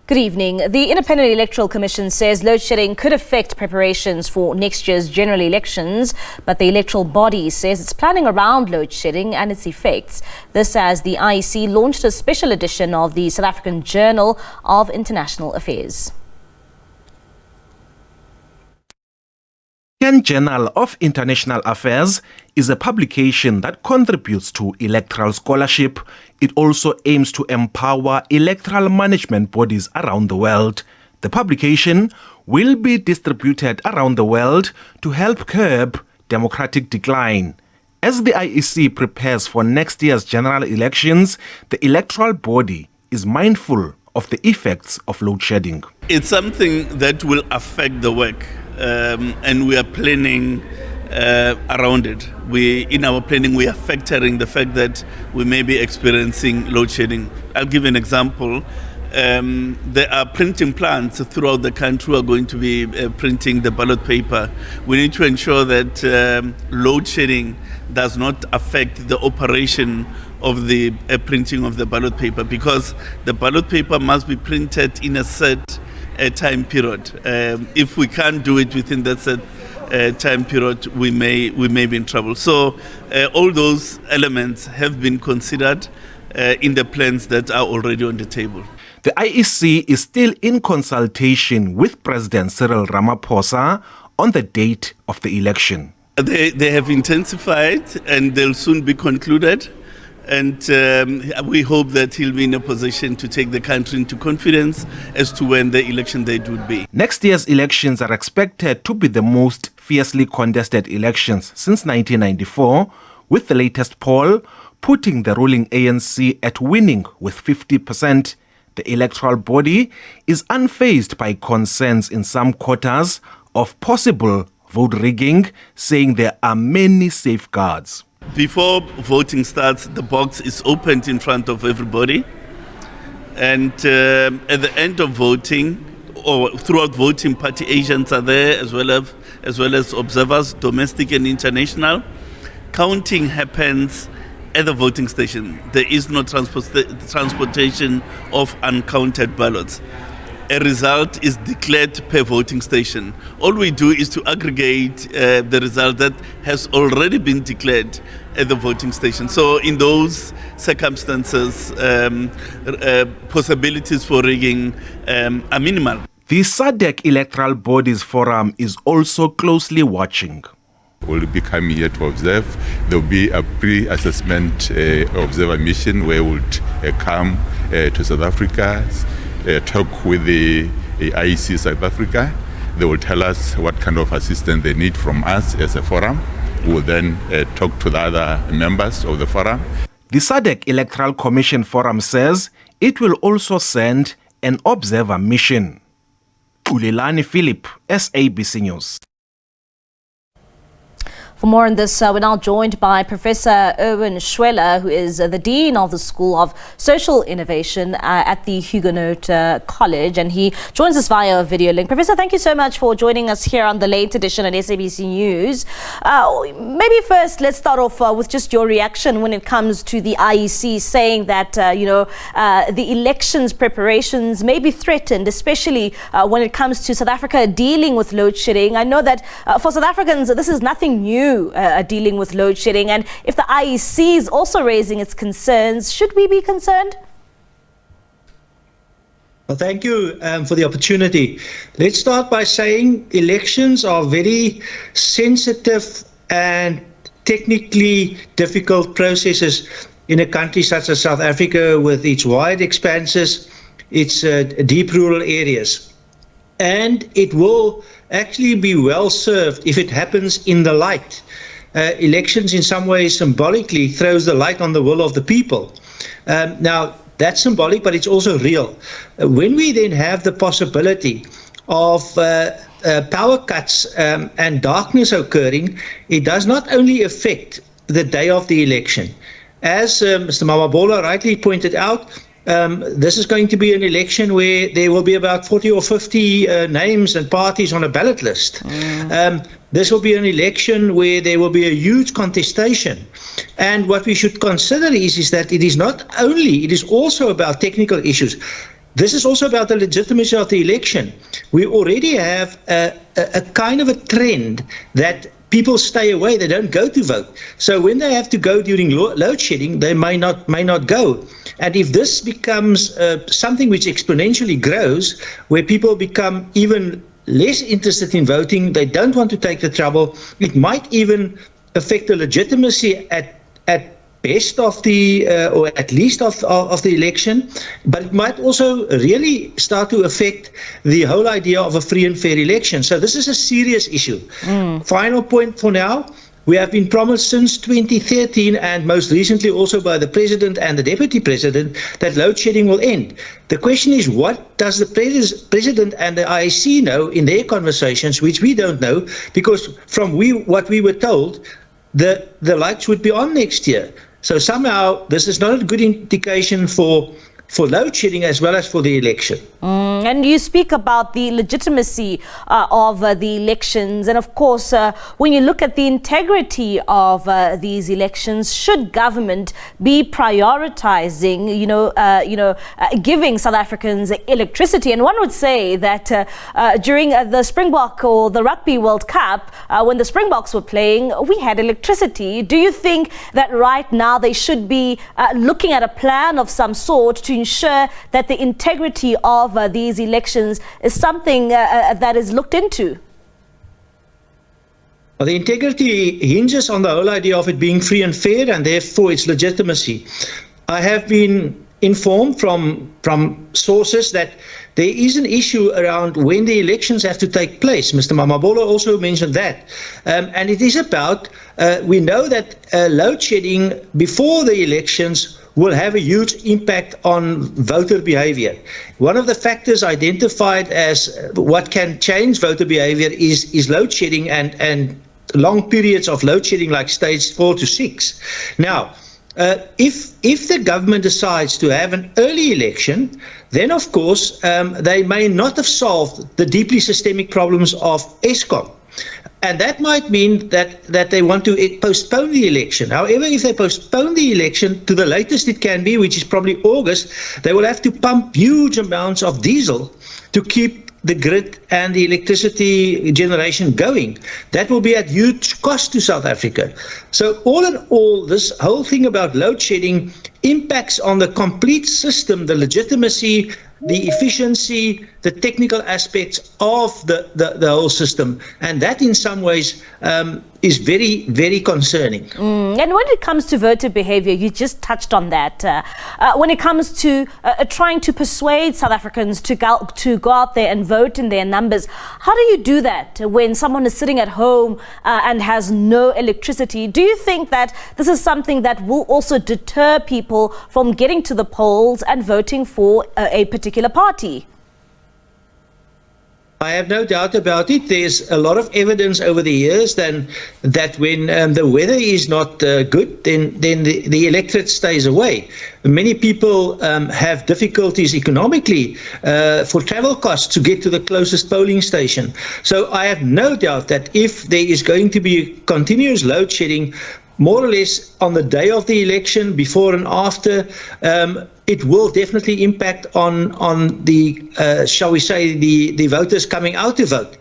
Good evening. The Independent Electoral Commission says load shedding could affect preparations for next year's general elections, but the electoral body says it's planning around load shedding and its effects. This as the IEC launched a special edition of the South African Journal of International Affairs. The Journal of International Affairs is a publication that contributes to electoral scholarship. It also aims to empower electoral management bodies around the world. The publication will be distributed around the world to help curb democratic decline. As the IEC prepares for next year's general elections, the electoral body is mindful of the effects of load shedding. It's something that will affect the work. And we are planning around it. In our planning, we are factoring the fact that we may be experiencing load shedding. I'll give an example. There are printing plants throughout the country who are going to be printing the ballot paper. We need to ensure that load shedding does not affect the operation of the printing of the ballot paper, because the ballot paper must be printed in a set time period. If we can't do it within that set time period, we may be in trouble. So all those elements have been considered in the plans that are already on the table. The IEC is still in consultation with President Cyril Ramaphosa on the date of the election. They have intensified and they'll soon be concluded. And we hope that he'll be in a position to take the country into confidence as to when the election date would be. Next year's elections are expected to be the most fiercely contested elections since 1994, with the latest poll putting the ruling ANC at winning with 50%. The electoral body is unfazed by concerns in some quarters of possible vote rigging, saying there are many safeguards. Before voting starts, the box is opened in front of everybody. And at the end of voting, or throughout voting, party agents are there as well as observers, domestic and international. Counting happens at the voting station. There is no transportation of uncounted ballots. A result is declared per voting station. All we do is to aggregate the result that has already been declared at the voting station. So in those circumstances, possibilities for rigging are minimal. The SADC Electoral Bodies Forum is also closely watching. We'll be coming here to observe. There will be a pre-assessment observer mission where we'll come to South Africa, talk with the IEC South Africa. They will tell us what kind of assistance they need from us as a forum. We will then talk to the other members of the forum. The SADC Electoral Commission Forum says it will also send an observer mission. Ulelani Philip, SABC News. For more on this, we're now joined by Professor Erwin Schwella, who is the Dean of the School of Social Innovation at the Hugenote College, and he joins us via a video link. Professor, thank you so much for joining us here on the late edition at SABC News. Maybe first, let's start off with just your reaction when it comes to the IEC saying that, the elections preparations may be threatened, especially when it comes to South Africa dealing with load shedding. I know that for South Africans, this is nothing new. Dealing with load shedding, and if the IEC is also raising its concerns, should we be concerned? Well, thank you for the opportunity. Let's start by saying elections are very sensitive and technically difficult processes in a country such as South Africa, with its wide expanses, its deep rural areas. And it will actually be well served if it happens in the light. Elections in some ways symbolically throws the light on the will of the people. Now that's symbolic, but it's also real. When we then have the possibility of power cuts and darkness occurring, it does not only affect the day of the election. As Mr. Mamabola rightly pointed out, this is going to be an election where there will be about 40 or 50 names and parties on a ballot list. This will be an election where there will be a huge contestation. And what we should consider is that it is also about technical issues. this is also about the legitimacy of the election. We already have a kind of a trend that people stay away, they don't go to vote. So when they have to go during load shedding, they may not go. And if this becomes something which exponentially grows, where people become even less interested in voting, they don't want to take the trouble, it might even affect the legitimacy at best of the, or at least of the election, but it might also really start to affect the whole idea of a free and fair election. So this is a serious issue. Final point for now. We have been promised since 2013, and most recently also by the President and the Deputy President, that load shedding will end. The question is, what does the President and the IEC know in their conversations, which we don't know, because from what we were told, the lights would be on next year. So somehow this is not a good indication for load shedding as well as for the election. And you speak about the legitimacy of the elections, and of course when you look at the integrity of these elections, should government be prioritizing giving South Africans electricity? And one would say that during the Springbok or the Rugby World Cup, when the Springboks were playing, we had electricity. Do you think that right now they should be looking at a plan of some sort to ensure that the integrity of these elections is something that is looked into? Well, the integrity hinges on the whole idea of it being free and fair, and therefore its legitimacy. I have been informed from sources that there is an issue around when the elections have to take place. Mr. Mamabolo also mentioned that. And it is about, we know that load shedding before the elections will have a huge impact on voter behavior. One of the factors identified as what can change voter behavior is load shedding and long periods of load shedding, like stage 4 to 6. Now, if the government decides to have an early election, then of course they may not have solved the deeply systemic problems of Eskom. And that might mean that they want to postpone the election. However, if they postpone the election to the latest it can be, which is probably August, they will have to pump huge amounts of diesel to keep the grid and the electricity generation going. That will be at huge cost to South Africa. So all in all, this whole thing about load shedding impacts on the complete system, the legitimacy, the efficiency, the technical aspects of the whole system. And that in some ways is very, very concerning. And when it comes to voter behavior, you just touched on that. When it comes to trying to persuade South Africans to go out there and vote in their numbers, how do you do that when someone is sitting at home and has no electricity? Do you think that this is something that will also deter people from getting to the polls and voting for a particular party? I have no doubt about it. There's a lot of evidence over the years that when the weather is not good, then the electorate stays away. Many people have difficulties economically for travel costs to get to the closest polling station. So I have no doubt that if there is going to be continuous load shedding, more or less on the day of the election, before and after, it will definitely impact on the, shall we say, the voters coming out to vote.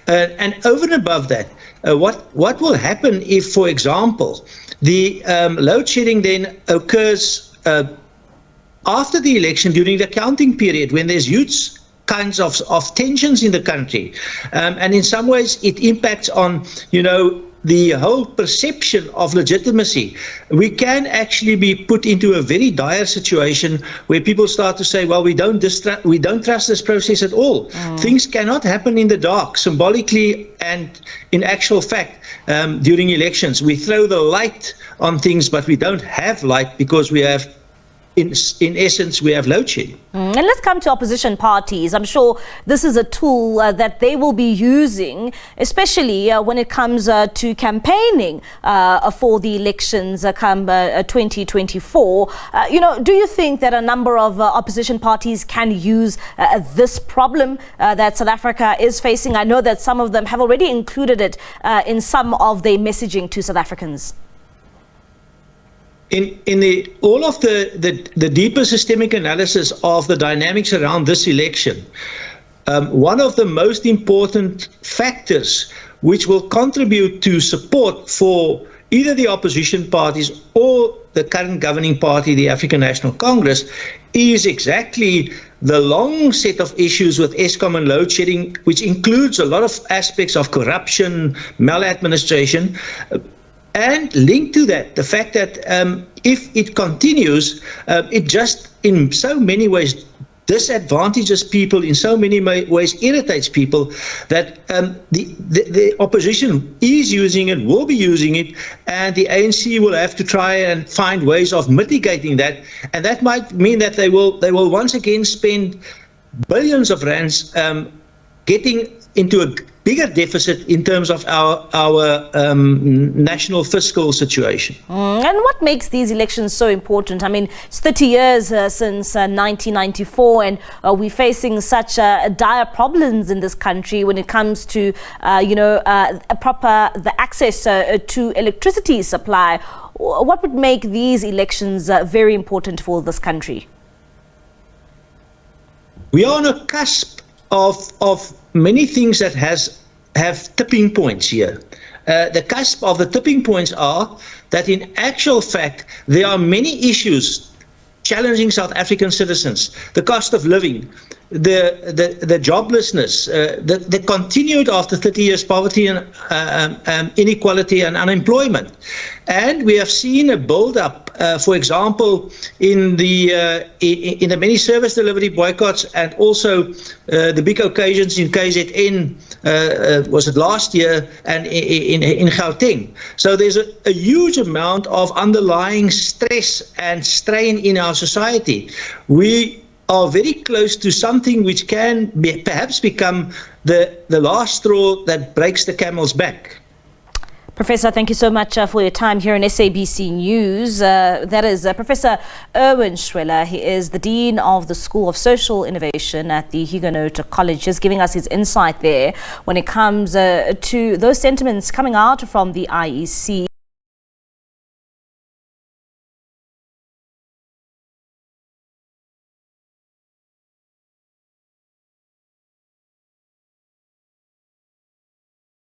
And over and above that, what will happen if, for example, the load shedding then occurs after the election during the counting period, when there's huge kinds of tensions in the country, and in some ways it impacts on, the whole perception of legitimacy. We can actually be put into a very dire situation where people start to say, well, we don't trust this process at all. Things cannot happen in the dark, symbolically and in actual fact. During elections, we throw the light on things, but we don't have light because we have, in essence, we have load shedding. And let's come to opposition parties. I'm sure this is a tool that they will be using, especially when it comes to campaigning for the elections come 2024. Do you think that a number of opposition parties can use this problem that South Africa is facing? I know that some of them have already included it in some of their messaging to South Africans. in all of the deeper systemic analysis of the dynamics around this election, one of the most important factors which will contribute to support for either the opposition parties or the current governing party, the African National Congress, is exactly the long set of issues with Eskom and load shedding, which includes a lot of aspects of corruption, maladministration, and linked to that, the fact that if it continues, it just in so many ways disadvantages people, in so many ways irritates people, that the opposition is using it, will be using it, and the ANC will have to try and find ways of mitigating that, and that might mean that they will once again spend billions of rands getting into a bigger deficit in terms of our national fiscal situation. And what makes these elections so important? I mean, it's 30 years since 1994, and we're facing such dire problems in this country when it comes to, the access to electricity supply. What would make these elections very important for this country? We are on a cusp of many things that have tipping points here. The cusp of the tipping points are that in actual fact, there are many issues challenging South African citizens: the cost of living, the joblessness, the continued after 30 years poverty and inequality and unemployment. And we have seen a build-up, for example, in the many service delivery boycotts, and also the big occasions in KZN, was it last year, and in Gauteng. So there's a huge amount of underlying stress and strain in our society. We are very close to something which can perhaps become the last straw that breaks the camel's back. Professor, thank you so much for your time here on SABC News. That is Professor Erwin Schwella. He is the Dean of the School of Social Innovation at the Hugenote College, just giving us his insight there when it comes to those sentiments coming out from the IEC.